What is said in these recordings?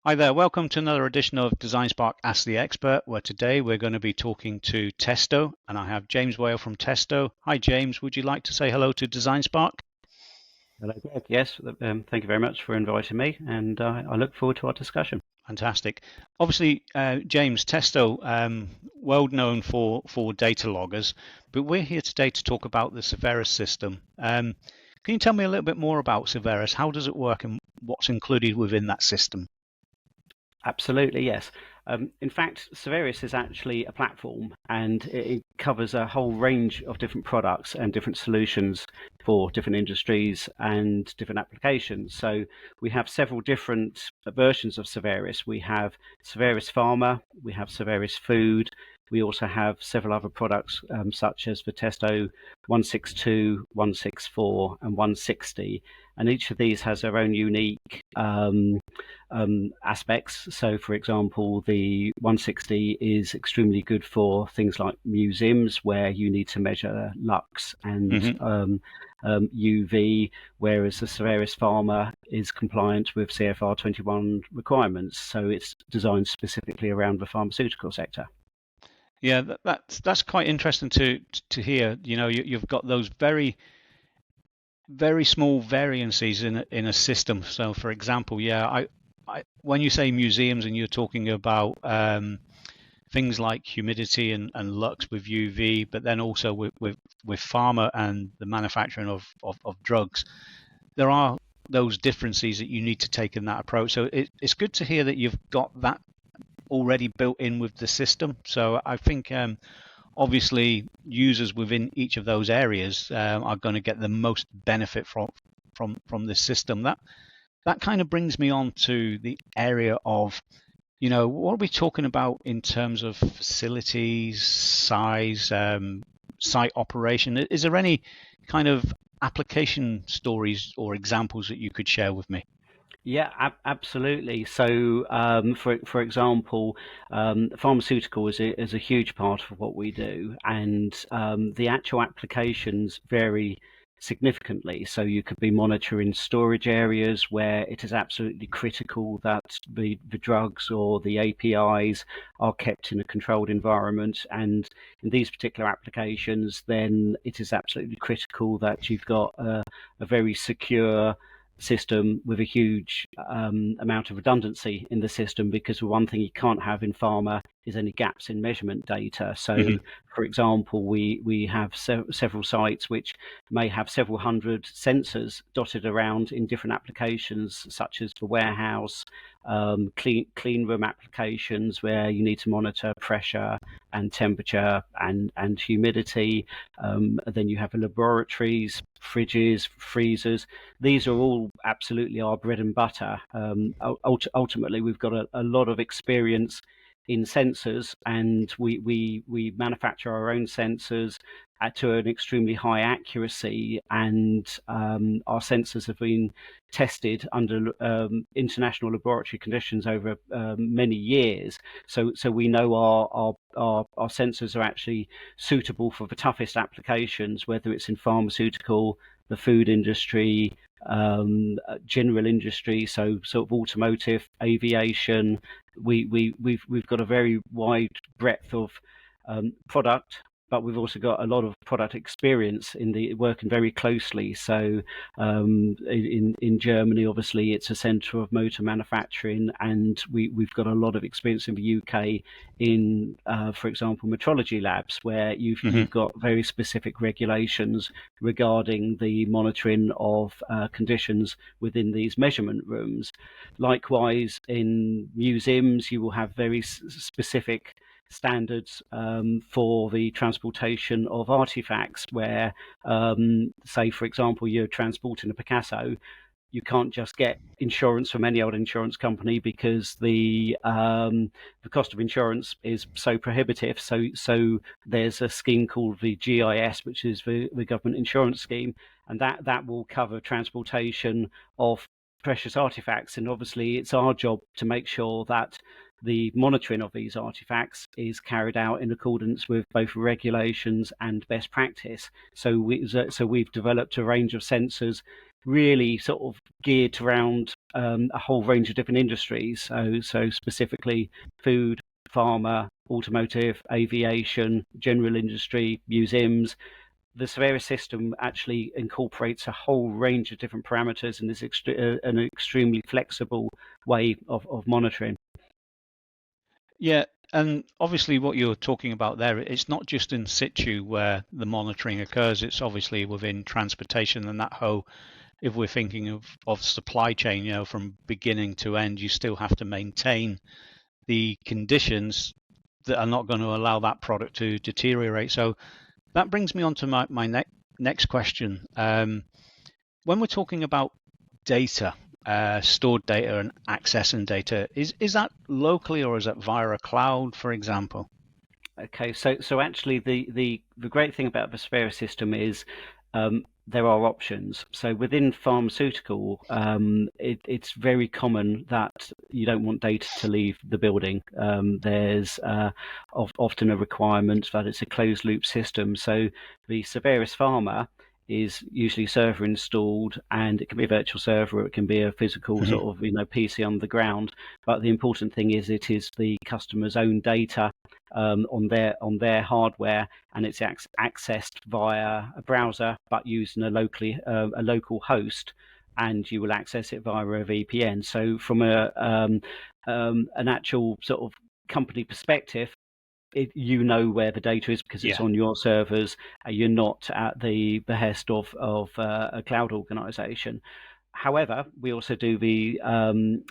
Hi there, welcome to another edition of DesignSpark Ask the Expert, where today we're going to be talking to Testo, and I have James Whale from Testo. Hi James, would you like to say hello to DesignSpark? Hello, Greg. Yes, thank you very much for inviting me, and I look forward to our discussion. Fantastic. Obviously, James, Testo, well known for data loggers, but we're here today to talk about the Severis system. Can you tell me a little bit more about Severis? How does it work and what's included within that system? Absolutely, yes. In fact, Severis is actually a platform, and it covers a whole range of different products and different solutions for different industries and different applications. So we have several different versions of Severis. We have Severis Pharma, we have Severis Food. We also have several other products, such as the Testo 162, 164, and 160. And each of these has their own unique aspects. So, for example, the 160 is extremely good for things like museums where you need to measure lux and UV, whereas the Severis Pharma is compliant with CFR 21 requirements. So it's designed specifically around the pharmaceutical sector. Yeah, that's quite interesting to hear. You know, you've got those very small variances in a system. So, for example, yeah, when you say museums and you're talking about things like humidity and lux with UV, but then also with pharma and the manufacturing of drugs, there are those differences that you need to take in that approach. So it's good to hear that you've got that already built in with the system. So I think obviously users within each of those areas are going to get the most benefit from this system. That kind of brings me on to the area of, you know, what are we talking about in terms of facilities, size, site operation? Is there any kind of application stories or examples that you could share with me? Yeah, absolutely. So, for example, pharmaceutical is a huge part of what we do, and the actual applications vary significantly. So, you could be monitoring storage areas where it is absolutely critical that the drugs or the APIs are kept in a controlled environment, and in these particular applications, then it is absolutely critical that you've got a very secure system with a huge amount of redundancy in the system, because one thing you can't have in pharma is any gaps in measurement data. So, Hmm. for example, we have several sites which may have several hundred sensors dotted around in different applications, such as the warehouse, clean room applications where you need to monitor pressure and temperature and humidity. Then you have laboratories, fridges, freezers. These are all absolutely our bread and butter. Ultimately, we've got a lot of experience in sensors, and we manufacture our own sensors to an extremely high accuracy, and our sensors have been tested under international laboratory conditions over many years. So we know our sensors are actually suitable for the toughest applications, whether it's in pharmaceutical, the food industry, general industry, so sort of automotive, aviation. We've got a very wide breadth of product, but we've also got a lot of product experience in the working very closely. So in Germany, obviously, it's a centre of motor manufacturing, and we've got a lot of experience in the UK in, for example, metrology labs, where Hmm. you've got very specific regulations regarding the monitoring of conditions within these measurement rooms. Likewise, in museums, you will have very specific standards for the transportation of artifacts, where, say, for example, you're transporting a Picasso. You can't just get insurance from any old insurance company, because the cost of insurance is so prohibitive. So there's a scheme called the GIS, which is the government insurance scheme, and that will cover transportation of precious artifacts. And obviously, it's our job to make sure that the monitoring of these artifacts is carried out in accordance with both regulations and best practice. So we've developed a range of sensors really sort of geared around a whole range of different industries. So specifically food, pharma, automotive, aviation, general industry, museums. The Severis system actually incorporates a whole range of different parameters and is an extremely flexible way of monitoring. Yeah, and obviously what you're talking about there, it's not just in situ where the monitoring occurs, it's obviously within transportation and that whole, if we're thinking of supply chain, from beginning to end, you still have to maintain the conditions that are not going to allow that product to deteriorate. So that brings me on to my next question. When we're talking about data, stored data and accessing data, is that locally or is that via a cloud, for example? Okay, so actually the great thing about the Severis system is there are options. So within pharmaceutical, it's very common that you don't want data to leave the building. There's often a requirement that it's a closed loop system. So the Severis Pharma is usually server installed, and it can be a virtual server, or it can be a physical sort of PC on the ground. But the important thing is it is the customer's own data on their hardware, and it's accessed via a browser, but using a local host, and you will access it via a VPN. So from an actual sort of company perspective, you know where the data is because it's on your servers. You're not at the behest of a cloud organization. However, we also do the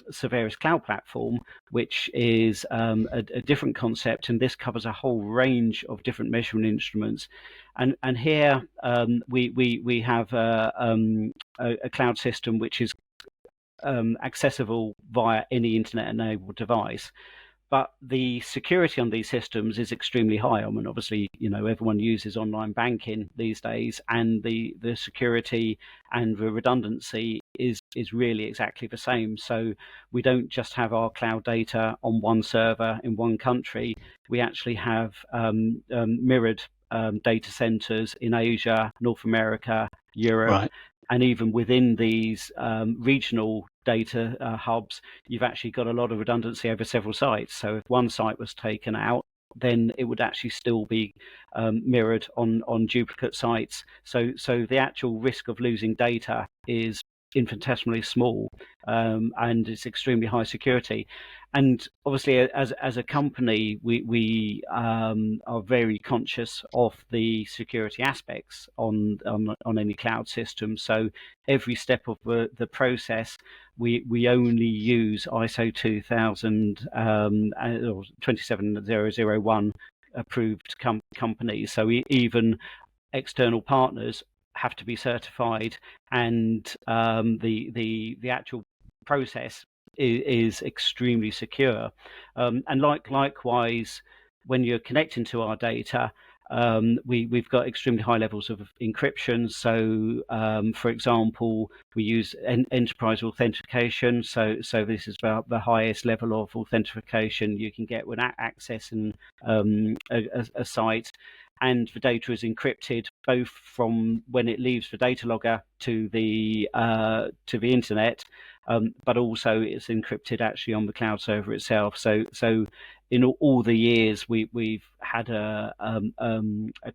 Severis Cloud Platform, which is a different concept, and this covers a whole range of different measurement instruments. And here we have a cloud system which is accessible via any internet-enabled device. But the security on these systems is extremely high. I mean, obviously, everyone uses online banking these days, and the security and the redundancy is really exactly the same. So we don't just have our cloud data on one server in one country. We actually have mirrored data centers in Asia, North America, Europe. Right. And even within these regional data hubs, you've actually got a lot of redundancy over several sites. So if one site was taken out, then it would actually still be mirrored on duplicate sites. So the actual risk of losing data is infinitesimally small, and it's extremely high security. And obviously, as a company, we are very conscious of the security aspects on any cloud system. So every step of the process, we only use ISO 2000 or 27001 approved companies. So even external partners have to be certified, and the actual process is extremely secure. And likewise, when you're connecting to our data, we've got extremely high levels of encryption. So, for example, we use enterprise authentication. So this is about the highest level of authentication you can get when accessing a site. And the data is encrypted both from when it leaves the data logger to the internet, but also it's encrypted actually on the cloud server itself. So in all the years we've had a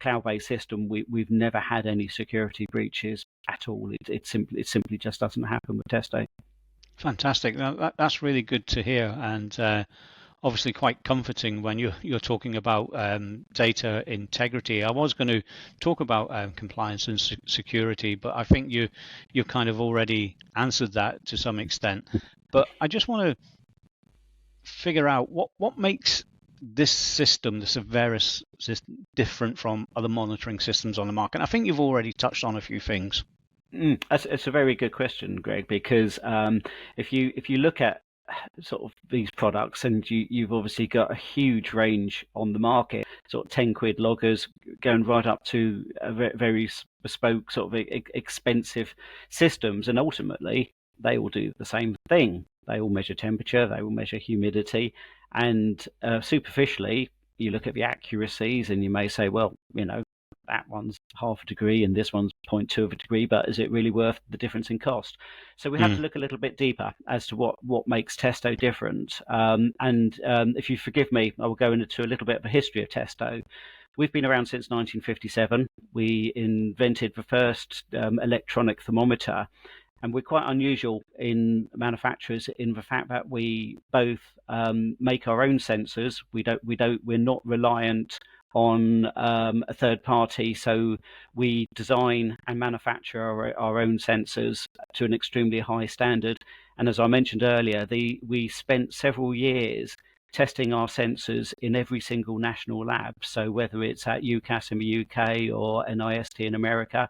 cloud-based system, we've never had any security breaches at all. It simply just doesn't happen with Testo. Fantastic. That's really good to hear, and obviously quite comforting when you're talking about data integrity. I was going to talk about compliance and security, but I think you kind of already answered that to some extent. But I just want to figure out what makes this system, the Severis system, different from other monitoring systems on the market. And I think you've already touched on a few things. It's a very good question, Greg, because if you look at sort of these products, and you've obviously got a huge range on the market, sort of 10 quid loggers going right up to a very bespoke sort of expensive systems, and ultimately they all do the same thing. They all measure temperature, they all measure humidity, and superficially you look at the accuracies and you may say, well, that one's half a degree and this one's 0.2 of a degree, but is it really worth the difference in cost? So we have to look a little bit deeper as to what makes Testo different. If you forgive me, I will go into a little bit of a history of Testo. We've been around since 1957. We invented the first electronic thermometer, and we're quite unusual in manufacturers in the fact that we both make our own sensors. We're not reliant on a third party, so we design and manufacture our own sensors to an extremely high standard. And as I mentioned earlier, we spent several years testing our sensors in every single national lab. So whether it's at UCAS in the UK or NIST in America,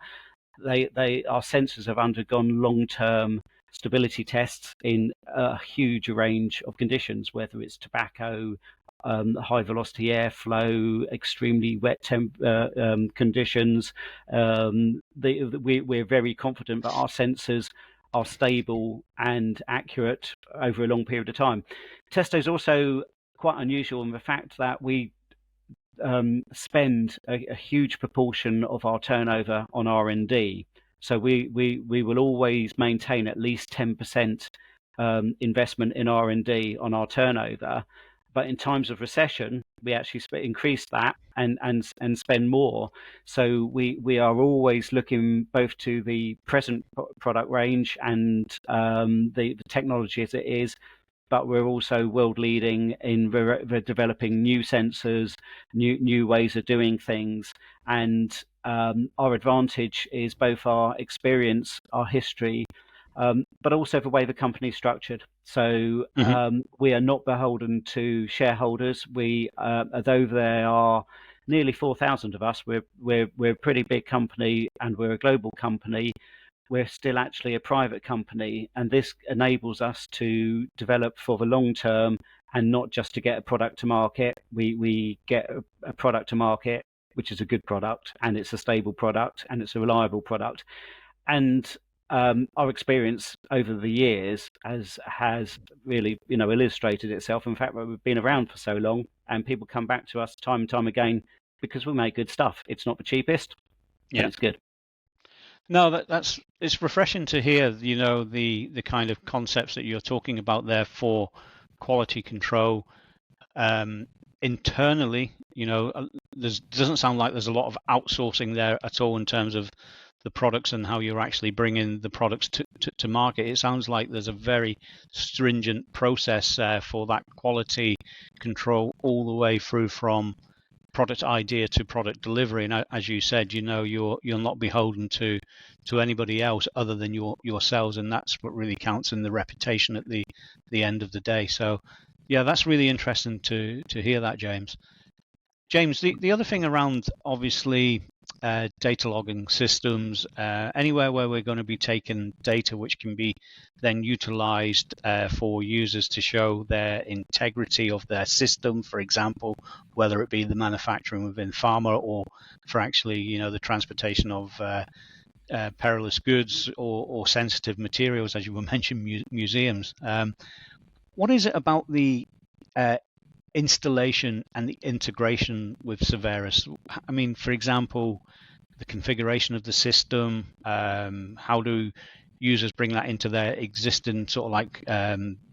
our sensors have undergone long-term stability tests in a huge range of conditions, whether it's tobacco, high velocity airflow, extremely wet conditions. We're very confident that our sensors are stable and accurate over a long period of time. Testo is also quite unusual in the fact that we spend a huge proportion of our turnover on R&D. So we will always maintain at least 10% investment in R&D on our turnover. But in times of recession, we actually increase that and spend more. So we are always looking both to the present product range and the technology as it is, but we're also world leading in developing new sensors, new ways of doing things. And our advantage is both our experience, our history, but also the way the company is structured. So we are not beholden to shareholders. Although there are nearly 4,000 of us, we're a pretty big company and we're a global company. We're still actually a private company, and this enables us to develop for the long term and not just to get a product to market. We get a product to market, which is a good product, and it's a stable product, and it's a reliable product. And our experience over the years has really, illustrated itself. In fact, we've been around for so long, and people come back to us time and time again because we make good stuff. It's not the cheapest, but it's good. No, it's refreshing to hear, the kind of concepts that you're talking about there for quality control internally. Doesn't sound like there's a lot of outsourcing there at all in terms of the products and how you're actually bringing the products to market. It sounds like there's a very stringent process for that quality control all the way through from product idea to product delivery. And as you said, you're not beholden to anybody else other than yourselves, and that's what really counts in the reputation at the end of the day. So yeah, that's really interesting to hear that, James. The other thing around, obviously, data logging systems, anywhere where we're going to be taking data which can be then utilized for users to show their integrity of their system, for example, whether it be the manufacturing within pharma or for actually, the transportation of perilous goods or sensitive materials, as you were mentioning, museums. What is it about the installation and the integration with Severis? I mean, for example, the configuration of the system, how do users bring that into their existing sort of like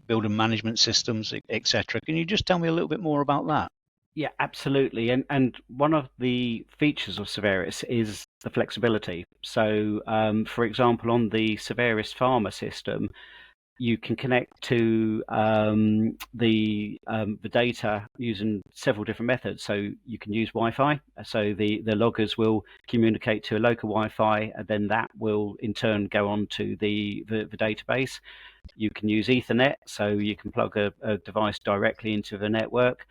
building management systems, etc.? Can you just tell me a little bit more about that? Yeah, absolutely. And one of the features of Severis is the flexibility. So, for example, on the Severis pharma system, you can connect to the data using several different methods. So you can use Wi-Fi. So the loggers will communicate to a local Wi-Fi, and then that will in turn go on to the database. You can use Ethernet, so you can plug a device directly into the network,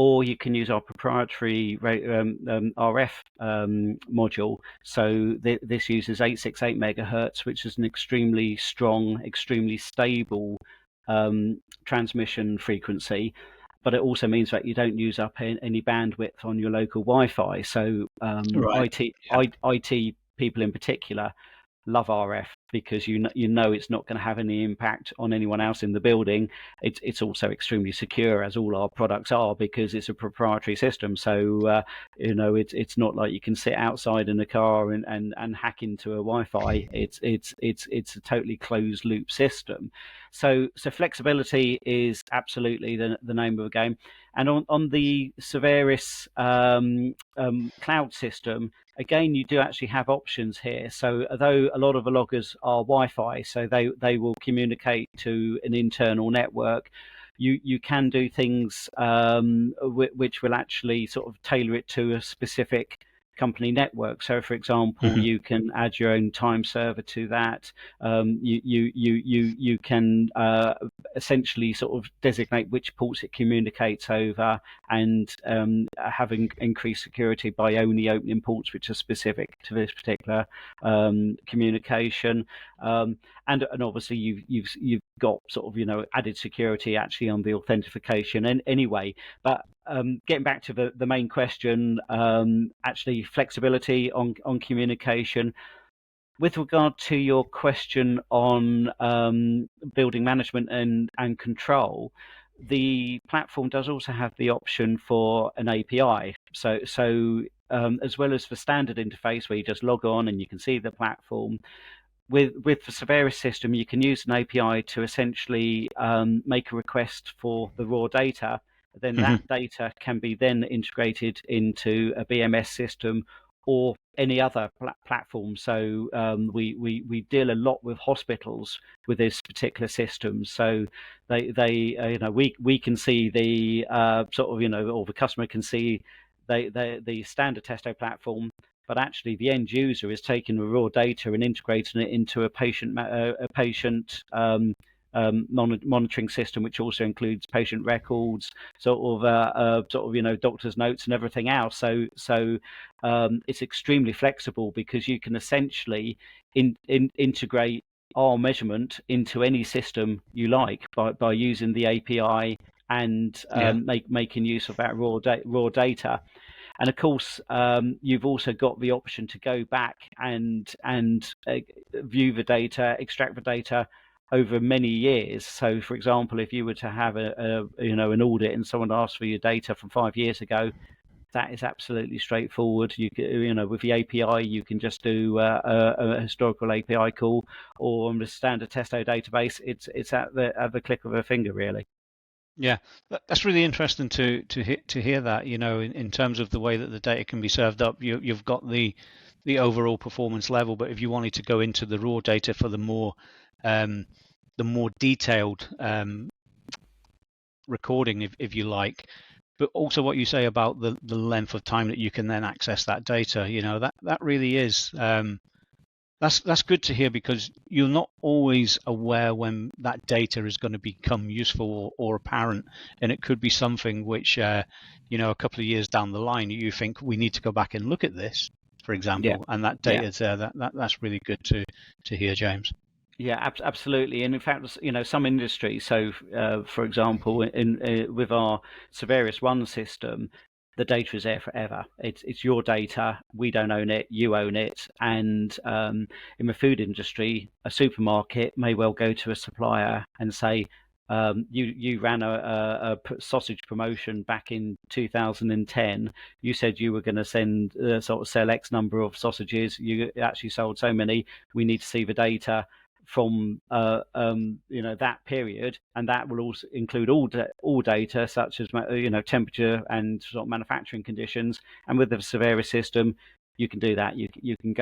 or you can use our proprietary RF module. So this uses 868 megahertz, which is an extremely strong, extremely stable transmission frequency. But it also means that you don't use up any bandwidth on your local Wi-Fi. So Right. IT people in particular love RF. because you know it's not going to have any impact on anyone else in the building. It's also extremely secure, as all our products are, because it's a proprietary system. So it's not like you can sit outside in a car and hack into a Wi-Fi. It's a totally closed loop system. So flexibility is absolutely the name of the game. And on the Severis cloud system, again, you do actually have options here. So although a lot of the loggers are Wi-Fi, so they will communicate to an internal network, you can do things which will actually sort of tailor it to a specific company network. So, for example, you can add your own time server to that. You can essentially sort of designate which ports it communicates over, and having increased security by only opening ports which are specific to this particular communication. And obviously you've got sort of added security actually on the authentication anyway. But getting back to the main question, actually flexibility on communication. With regard to your question on building management and control, the platform does also have the option for an API. So as well as the standard interface where you just log on and you can see the platform, with the Severis system, you can use an API to essentially make a request for the raw data. Then that data can be then integrated into a BMS system or any other platform. So we deal a lot with hospitals with this particular system. So we can see the or the customer can see the standard Testo platform, but actually the end user is taking the raw data and integrating it into a patient monitoring system, which also includes patient records, doctor's notes and everything else. So it's extremely flexible, because you can essentially integrate our measurement into any system you like by using the API and making use of that raw data. And of course, you've also got the option to go back and view the data, extract the data over many years. So, for example, if you were to have an audit and someone asked for your data from 5 years ago, that is absolutely straightforward. You can, with the API, you can just do a historical API call, or on the standard Testo database, it's at the click of a finger, really. Yeah, that's really interesting to hear that. In terms of the way that the data can be served up, you've got the overall performance level, but if you wanted to go into the raw data for the more detailed recording, if you like, but also what you say about the length of time that you can then access that data, that really is. That's good to hear, because you're not always aware when that data is going to become useful or apparent, and it could be something which, a couple of years down the line, you think we need to go back and look at this, for example, and that data is there. That's really good to hear, James. Yeah, absolutely. And in fact, some industries. So, for example, with our Severis One system, the data is there forever. It's your data. We don't own it. You own it. And in the food industry, a supermarket may well go to a supplier and say, you ran a sausage promotion back in 2010. You said you were going to sell X number of sausages. You actually sold so many. We need to see the data from that period, and that will also include all data such as temperature and sort of manufacturing conditions. And with the Severis system, you can do that. You can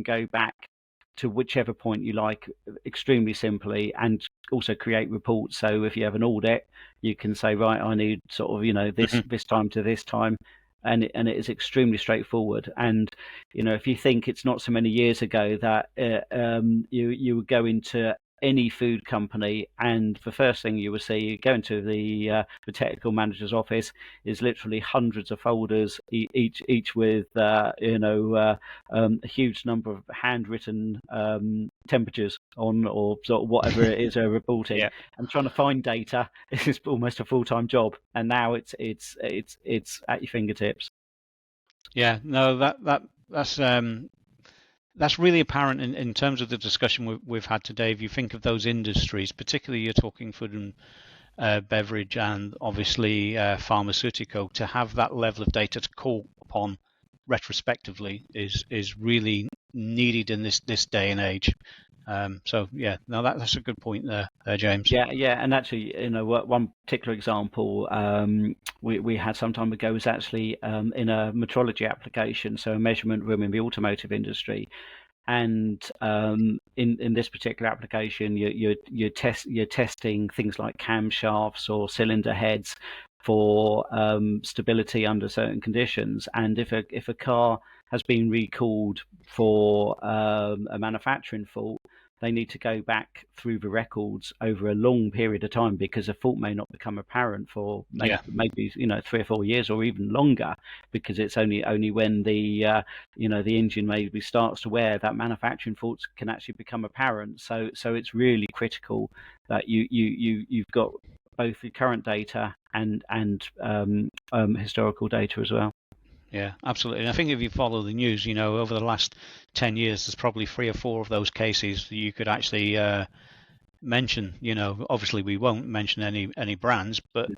go back to whichever point you like extremely simply, and also create reports. So if you have an audit, you can say, right, I need sort of this time to this time. And it is extremely straightforward. And if you think it's not so many years ago that you would go into any food company, and the first thing you would see, you go into the technical manager's office, is literally hundreds of folders, each with a huge number of handwritten temperatures on, or sort of whatever it is they're reporting. And trying to find data is almost a full-time job. And now it's at your fingertips. Yeah, no, that's that's really apparent in terms of the discussion we've had today. If you think of those industries, particularly you're talking food and beverage and obviously pharmaceutical, to have that level of data to call upon retrospectively is really needed in this day and age. So yeah, no, that's a good point there, James. Yeah, and actually, one particular example we had some time ago was actually in a metrology application, so a measurement room in the automotive industry. And in this particular application, you're testing things like camshafts or cylinder heads for stability under certain conditions. And if a car has been recalled for a manufacturing fault, they need to go back through the records over a long period of time, because a fault may not become apparent for maybe 3 or 4 years or even longer, because it's only when the engine maybe starts to wear that manufacturing faults can actually become apparent. So it's really critical that you've got both the current data and historical data as well. Yeah, absolutely. And I think if you follow the news, over the last 10 years, there's probably 3 or 4 of those cases that you could actually mention. Obviously we won't mention any brands, but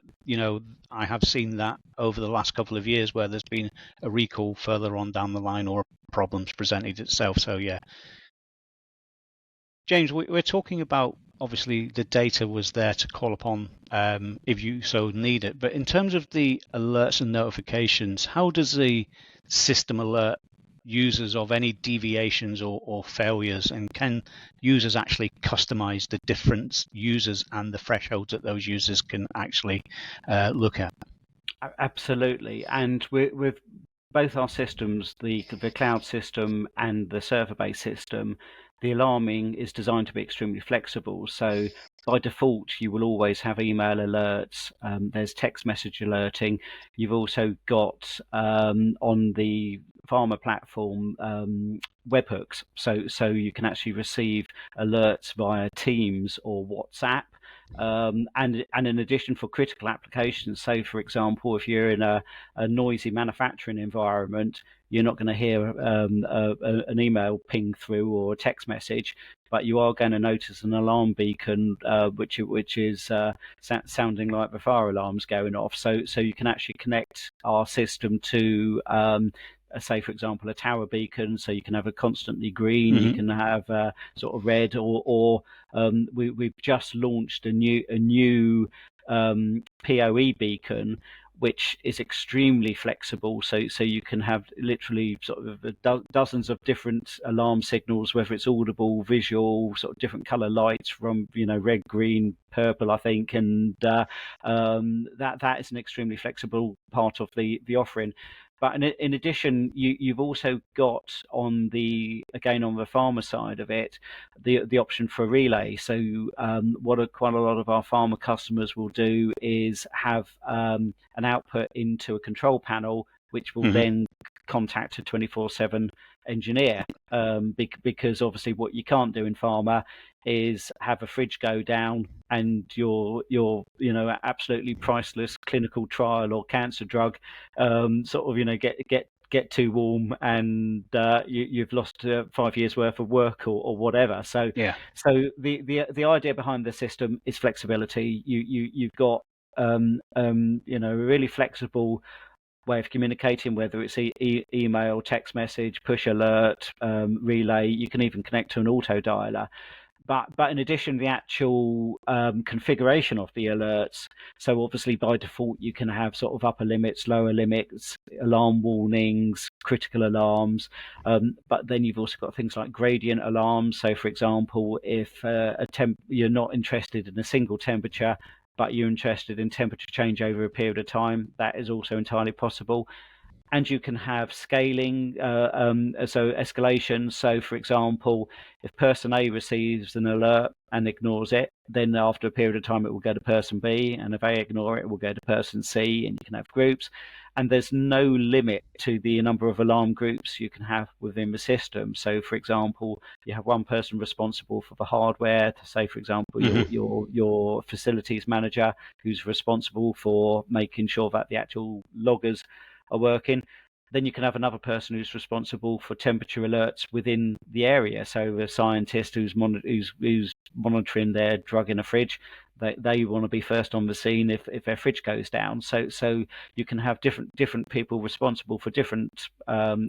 I have seen that over the last couple of years where there's been a recall further on down the line or problems presented itself. So yeah. James, we're talking about, obviously the data was there to call upon if you so need it, but in terms of the alerts and notifications, how does the system alert users of any deviations or failures, and can users actually customize the different users and the thresholds that those users can actually look at? Absolutely. And with both our systems, the cloud system and the server-based system, the alarming is designed to be extremely flexible. So by default, you will always have email alerts. There's text message alerting. You've also got on the pharma platform webhooks, so you can actually receive alerts via Teams or WhatsApp. And in addition, for critical applications, so for example, if you're in a noisy manufacturing environment, you're not going to hear an email ping through or a text message, but you are going to notice an alarm beacon, which is sounding like the fire alarm's going off. So you can actually connect our system to say, for example, a tower beacon, so you can have a constantly green, you can have sort of red, or we've just launched a new PoE beacon, which is extremely flexible. So you can have literally sort of dozens of different alarm signals, whether it's audible, visual, sort of different color lights from red, green, purple, I think, and that is an extremely flexible part of the offering. But in addition, you've also got on the pharma side of it, the option for relay. So what quite a lot of our pharma customers will do is have an output into a control panel, which will then contact a 24/7 engineer, because obviously what you can't do in pharma is have a fridge go down and your absolutely priceless clinical trial or cancer drug get too warm, and you've lost 5 years worth of work or whatever. So the idea behind the system is flexibility. You've got a really flexible way of communicating, whether it's email, text message, push alert, relay. You can even connect to an auto dialer. But in addition, the actual configuration of the alerts. So obviously by default, you can have sort of upper limits, lower limits, alarm warnings, critical alarms. But then you've also got things like gradient alarms. So for example, if you're not interested in a single temperature, but you're interested in temperature change over a period of time, that is also entirely possible. And you can have scaling, so escalation. So, for example, if person A receives an alert and ignores it, then after a period of time, it will go to person B. And if they ignore it, it will go to person C, and you can have groups. And there's no limit to the number of alarm groups you can have within the system. So, for example, you have one person responsible for the hardware. Say, for example, your facilities manager, who's responsible for making sure that the actual loggers are working. then you can have another person who's responsible for temperature alerts within the area. So a scientist who's monitoring their drug in a fridge, they want to be first on the scene if their fridge goes down. So you can have different people responsible for different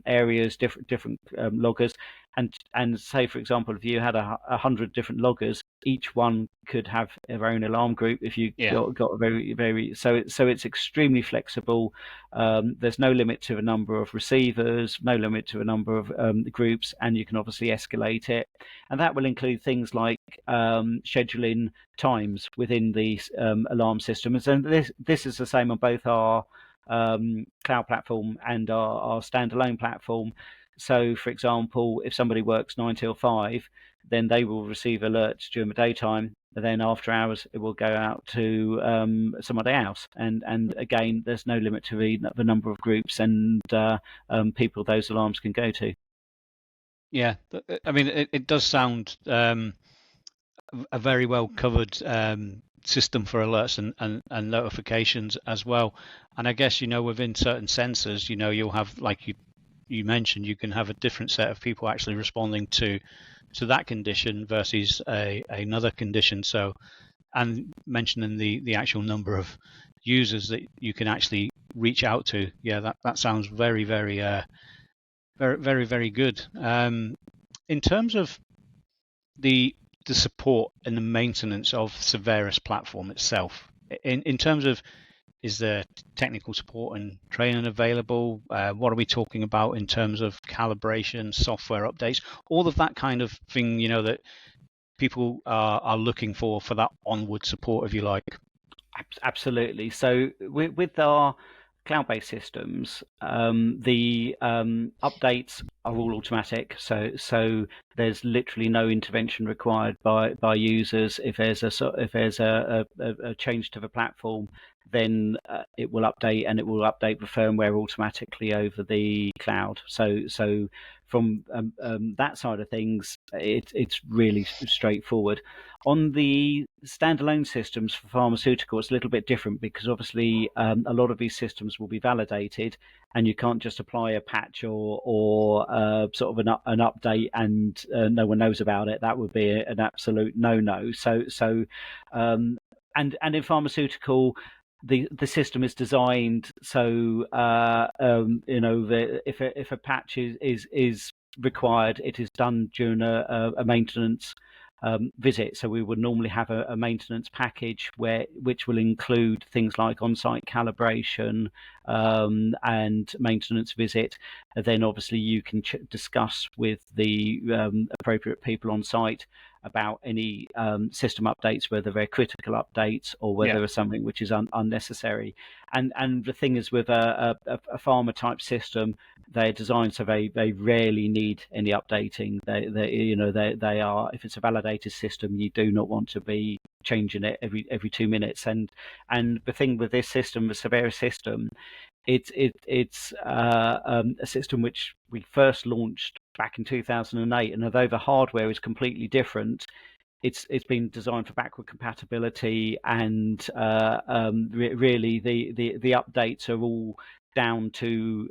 areas, different loggers, and say, for example, if you had 100 different loggers, each one could have their own alarm group. If you got a very so it's extremely flexible. There's no limit to the number of receivers, no limit to a number of groups, and you can obviously escalate it. And that will include things like scheduling times within the alarm systems. And this is the same on both our cloud platform and our standalone platform. So, for example, if somebody works 9 till 5, then they will receive alerts during the daytime. But then after hours, it will go out to somebody else. And again, there's no limit to the number of groups and people those alarms can go to. Yeah, I mean, it does sound a very well covered system for alerts and notifications as well. And I guess, within certain sensors, you'll have, like you mentioned, you can have a different set of people actually responding to that condition versus another condition. So, and mentioning the actual number of users that you can actually reach out to. Yeah, that sounds very, very, very, very, very good. In terms of the support and the maintenance of Severis platform itself, in terms of, is there technical support and training available? What are we talking about in terms of calibration, software updates, all of that kind of thing, that people are looking for that onward support, if you like? Absolutely. So with our cloud-based systems, the updates are all automatic. So there's literally no intervention required by users. If there's a change to the platform, then it will update, and it will update the firmware automatically over the cloud. So from that side of things, it's really straightforward. On the standalone systems for pharmaceutical, it's a little bit different because obviously a lot of these systems will be validated, and you can't just apply a patch or sort of an update and no one knows about it. That would be an absolute no. And in pharmaceutical, the system is designed so if a patch is required, it is done during a maintenance visit. So we would normally have a maintenance package which will include things like on-site calibration and maintenance visit. And then obviously you can discuss with the appropriate people on site about any system updates, whether they're critical updates or whether they're something which is unnecessary. And the thing is, with a pharma type system, they're designed so they rarely need any updating. They are, if it's a validated system, you do not want to be changing it every 2 minutes. And the thing with this system, the Severis system, it's a system which we first launched back in 2008, and although the hardware is completely different, it's been designed for backward compatibility, and really the updates are all down to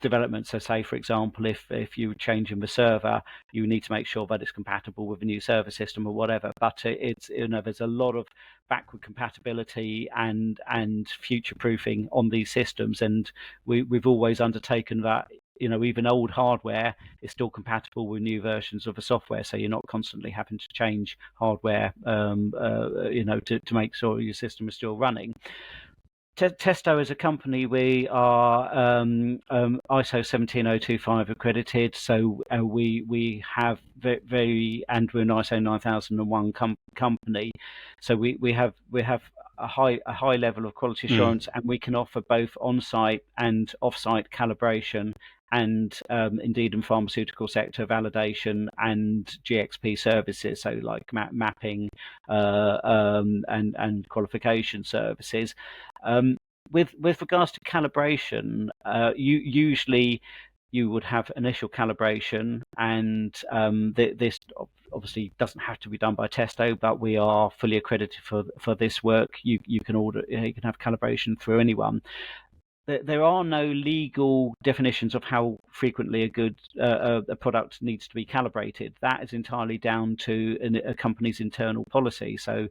development. So say, for example, if you're changing the server, you need to make sure that it's compatible with a new server system or whatever. But it's there's a lot of backward compatibility and future proofing on these systems, and we've always undertaken that. Even old hardware is still compatible with new versions of the software, so you're not constantly having to change hardware to make sure your system is still running. Testo as a company, we are ISO 17025 accredited, so we have and we're an ISO 9001 company, so we have a high level of quality assurance, and we can offer both on-site and off-site calibration, and indeed in pharmaceutical sector validation and GXP services, so like mapping and qualification services. With regards to calibration, usually you would have initial calibration, and this obviously doesn't have to be done by Testo, but we are fully accredited for this work. You can have calibration through anyone. there are no legal definitions of how frequently a product needs to be calibrated. That is entirely down to a company's internal policy. So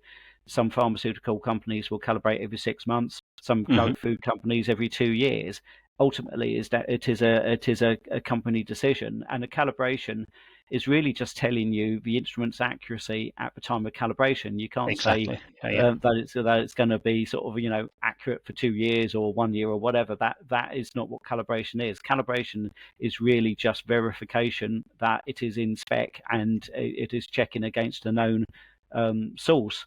some pharmaceutical companies will calibrate every 6 months, some Hmm. food companies every 2 years. Ultimately, is that it is a company decision, and a calibration is really just telling you the instrument's accuracy at the time of calibration. You can't say Exactly. Yeah. that it's going to be sort of accurate for 2 years or 1 year or whatever. That is not what calibration is. Calibration is really just verification that it is in spec and it is checking against a known source.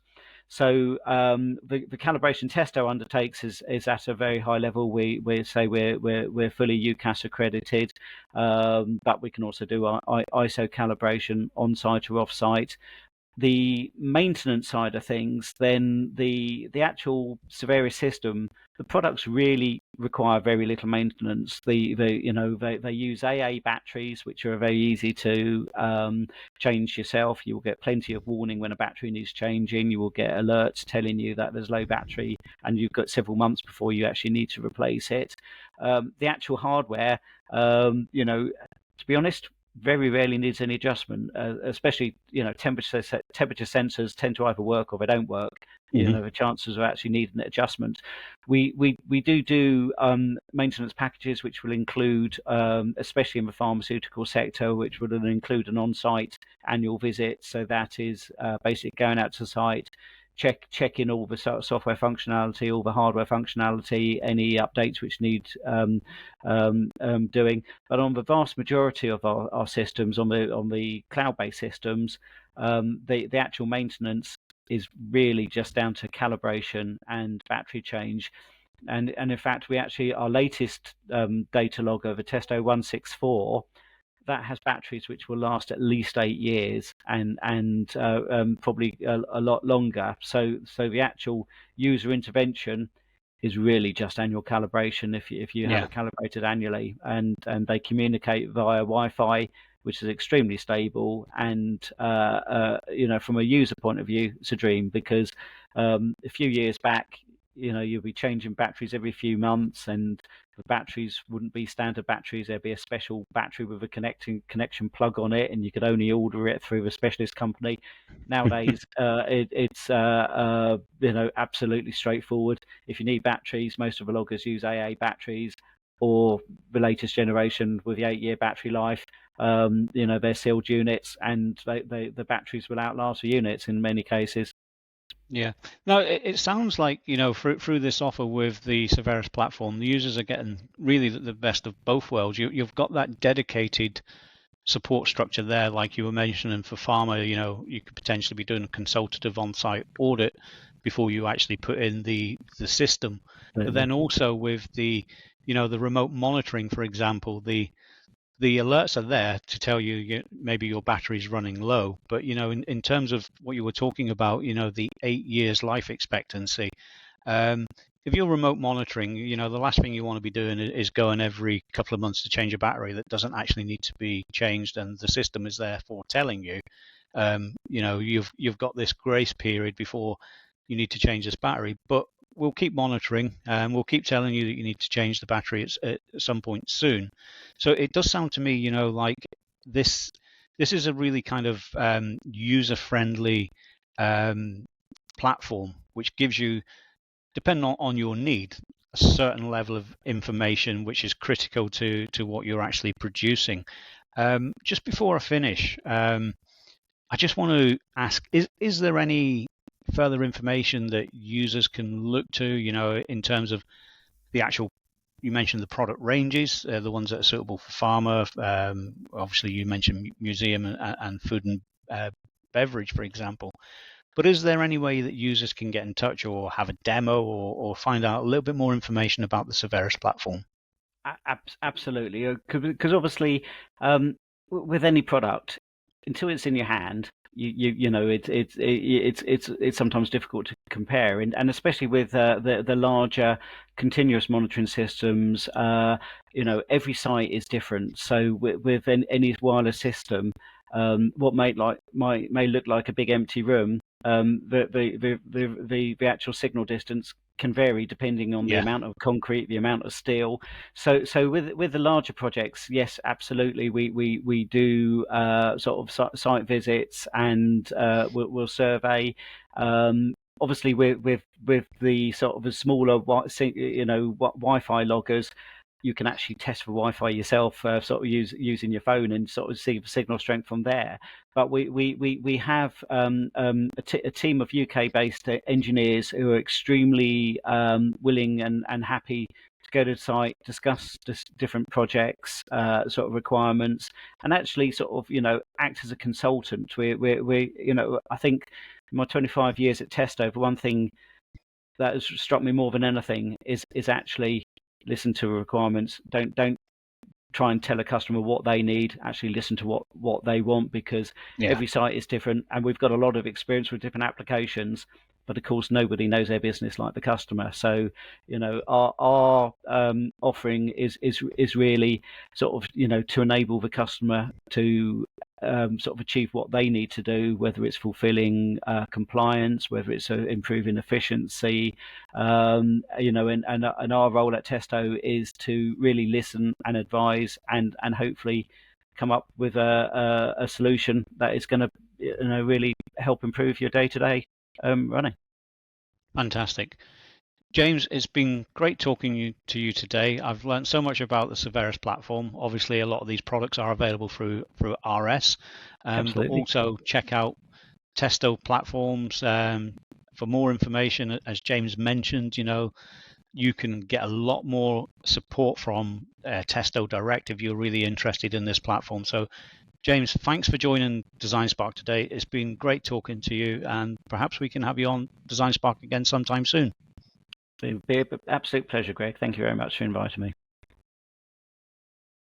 So the calibration Testo undertakes is at a very high level. We say we're fully UCAS accredited, but we can also do our ISO calibration on site or off site. The maintenance side of things, then the actual Severis system, the products really require very little maintenance. They use AA batteries, which are very easy to change yourself. You will get plenty of warning when a battery needs changing. You will get alerts telling you that there's low battery, and you've got several months before you actually need to replace it. The actual hardware, to be honest, very rarely needs any adjustment, especially temperature sensors tend to either work or they don't work. Hmm. The chances of actually needing an adjustment. We do maintenance packages which will include, especially in the pharmaceutical sector, which would include an on-site annual visit. So that is basically going out to site, checking all the software functionality, all the hardware functionality, any updates which need doing. But on the vast majority of our systems, on the cloud-based systems, the actual maintenance is really just down to calibration and battery change. And in fact, we actually, our latest data log of a Testo 164, that has batteries which will last at least 8 years and probably a lot longer. So the actual user intervention is really just annual calibration if you have Yeah. it calibrated annually, and they communicate via Wi-Fi, which is extremely stable. And from a user point of view, it's a dream, because a few years back, you'll be changing batteries every few months, and the batteries wouldn't be standard batteries. There'd be a special battery with a connection plug on it, and you could only order it through a specialist company. Nowadays, it's absolutely straightforward. If you need batteries, most of the loggers use AA batteries, or the latest generation with the 8-year battery life. They're sealed units, and the batteries will outlast the units in many cases. Yeah. No, it sounds like, through this offer with the Severis platform, the users are getting really the best of both worlds. You've got that dedicated support structure there, like you were mentioning for pharma. You could potentially be doing a consultative on-site audit before you actually put in the system. But then also with the remote monitoring, for example, the alerts are there to tell you, maybe your battery's running low. But in terms of what you were talking about, the 8 years life expectancy, if you're remote monitoring, the last thing you want to be doing is going every couple of months to change a battery that doesn't actually need to be changed, and the system is therefore telling you, you've got this grace period before you need to change this battery. But we'll keep monitoring, and we'll keep telling you that you need to change the battery at some point soon. So it does sound to me, like this is a really kind of user-friendly platform, which gives you, depending on your need, a certain level of information which is critical to what you're actually producing. Just before I finish, I just want to ask, is there any further information that users can look to, in terms of the actual, you mentioned the product ranges, the ones that are suitable for pharma. Obviously, you mentioned museum and food and beverage, for example. But is there any way that users can get in touch or have a demo or find out a little bit more information about the Severis platform? Absolutely, because obviously, with any product, until it's in your hand, it's sometimes difficult to compare, and especially with the larger continuous monitoring systems, every site is different. So with any wireless system, what may look like a big empty room the actual signal distance can vary depending on the amount of concrete, the amount of steel. So with the larger projects, yes, absolutely, we do sort of site visits, and we'll survey. Obviously, with the sort of a smaller, Wi-Fi loggers, you can actually test for Wi-Fi yourself, sort of using your phone, and sort of see signal strength from there. But we have a team of UK-based engineers who are extremely willing and happy to go to the site, discuss different projects, sort of requirements, and actually sort of act as a consultant. I think in my 25 years at Testo, the one thing that has struck me more than anything is actually listen to requirements. Don't try and tell a customer what they need. Actually listen to what they want, because every site is different, and we've got a lot of experience with different applications. But of course, nobody knows their business like the customer. So, our offering is really sort of to enable the customer to sort of achieve what they need to do, whether it's fulfilling compliance, whether it's improving efficiency, and our role at Testo is to really listen and advise, and hopefully come up with a solution that is going to really help improve your day-to-day running. Fantastic. James, it's been great talking to you today. I've learned so much about the Severis platform. Obviously, a lot of these products are available through RS, but also check out Testo platforms for more information. As James mentioned, you can get a lot more support from Testo Direct if you're really interested in this platform. So, James, thanks for joining DesignSpark today. It's been great talking to you, and perhaps we can have you on DesignSpark again sometime soon. It would be an absolute pleasure, Greg. Thank you very much for inviting me.